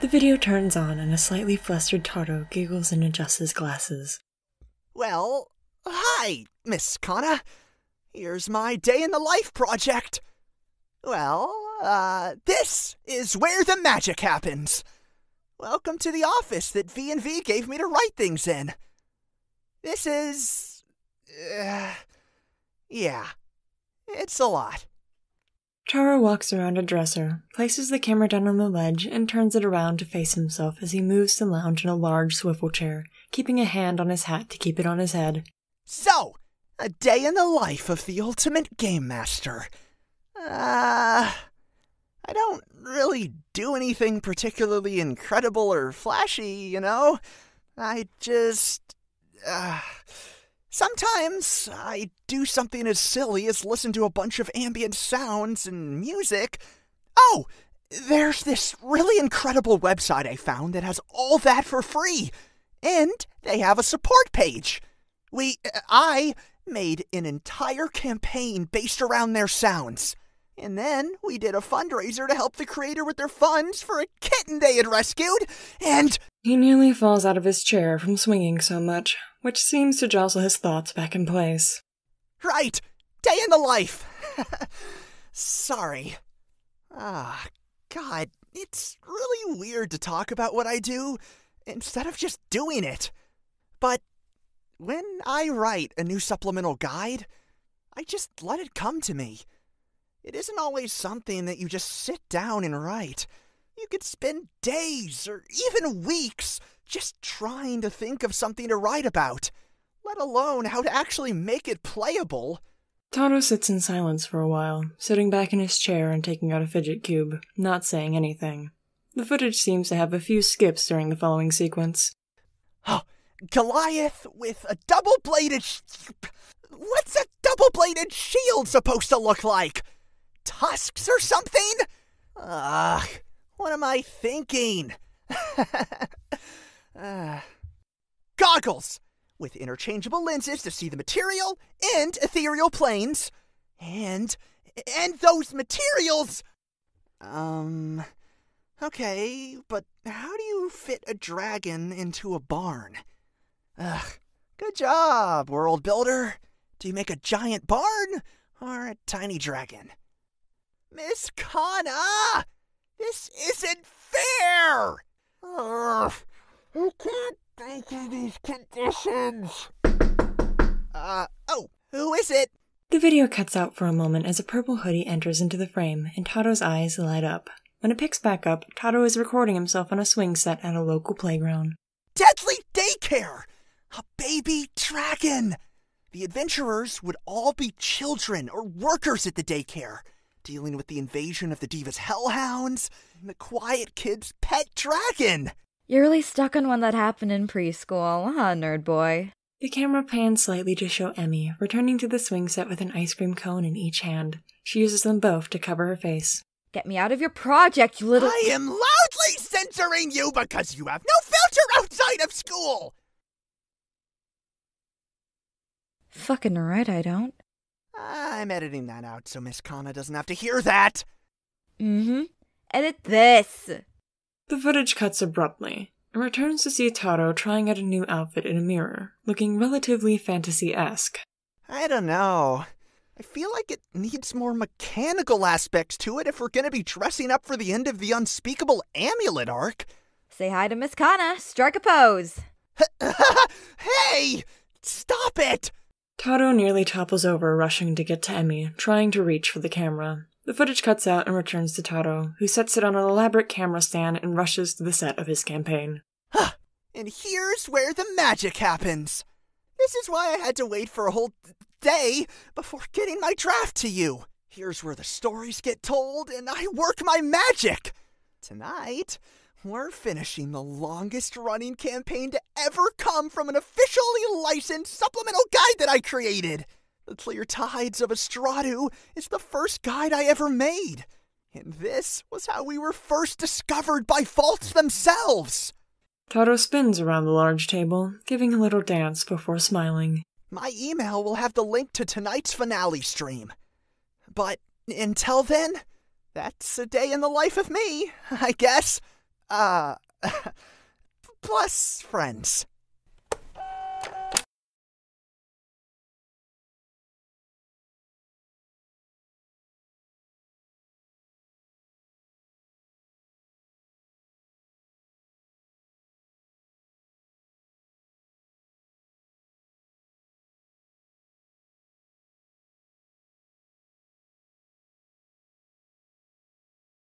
The video turns on and a slightly flustered Taro giggles and adjusts his glasses. Well, hi, Miss Kanna. Here's my day in the life project. Well, this is where the magic happens. Welcome to the office that V&V gave me to write things in. This is... yeah, it's a lot. Taro walks around a dresser, places the camera down on the ledge, and turns it around to face himself as he moves to lounge in a large swivel chair, keeping a hand on his hat to keep it on his head. So, a day in the life of the ultimate game master. I don't really do anything particularly incredible or flashy, you know? I just... sometimes I do something as silly as listen to a bunch of ambient sounds and music. Oh, there's this really incredible website I found that has all that for free. And they have a support page. I made an entire campaign based around their sounds. And then we did a fundraiser to help the creator with their funds for a kitten they had rescued, and... He nearly falls out of his chair from swinging so much, which seems to jostle his thoughts back in place. Right! Day in the life! Sorry. God, it's really weird to talk about what I do instead of just doing it. But when I write a new supplemental guide, I just let it come to me. It isn't always something that you just sit down and write. You could spend days or even weeks just trying to think of something to write about, let alone how to actually make it playable. Taro sits in silence for a while, sitting back in his chair and taking out a fidget cube, not saying anything. The footage seems to have a few skips during the following sequence. Goliath with a double-bladed... What's a double-bladed shield supposed to look like? Tusks or something? What am I thinking? Goggles! With interchangeable lenses to see the material and ethereal planes. And those materials... Okay, but how do you fit a dragon into a barn? Good job, world builder. Do you make a giant barn or a tiny dragon? Miss Kanna! This isn't fair! I can't think of these conditions. Who is it? The video cuts out for a moment as a purple hoodie enters into the frame, and Taro's eyes light up. When it picks back up, Taro is recording himself on a swing set at a local playground. Deadly Daycare! A baby dragon! The adventurers would all be children or workers at the daycare, dealing with the invasion of the Diva's hellhounds and the quiet kid's pet dragon. You're really stuck on one that happened in preschool, huh, nerd boy? The camera pans slightly to show Emmy, returning to the swing set with an ice cream cone in each hand. She uses them both to cover her face. Get me out of your project, you little— I am loudly censoring you because you have no filter outside of school! Fucking right I don't. I'm editing that out so Miss Kanna doesn't have to hear that. Edit this. The footage cuts abruptly, and returns to see Taro trying out a new outfit in a mirror, looking relatively fantasy-esque. I don't know. I feel like it needs more mechanical aspects to it if we're gonna be dressing up for the end of the Unspeakable Amulet arc. Say hi to Miss Kanna. Strike a pose. Hey! Stop it! Taro nearly topples over, rushing to get to Emmy, trying to reach for the camera. The footage cuts out and returns to Taro, who sets it on an elaborate camera stand and rushes to the set of his campaign. And here's where the magic happens. This is why I had to wait for a whole day before getting my draft to you. Here's where the stories get told and I work my magic. Tonight, we're finishing the longest running campaign to ever come from an officially licensed supplemental guide that I created. The Clear Tides of Estradu is the first guide I ever made. And this was how we were first discovered by Faults themselves. Taro spins around the large table, giving a little dance before smiling. My email will have the link to tonight's finale stream. But until then, that's a day in the life of me, I guess. Uh, plus friends.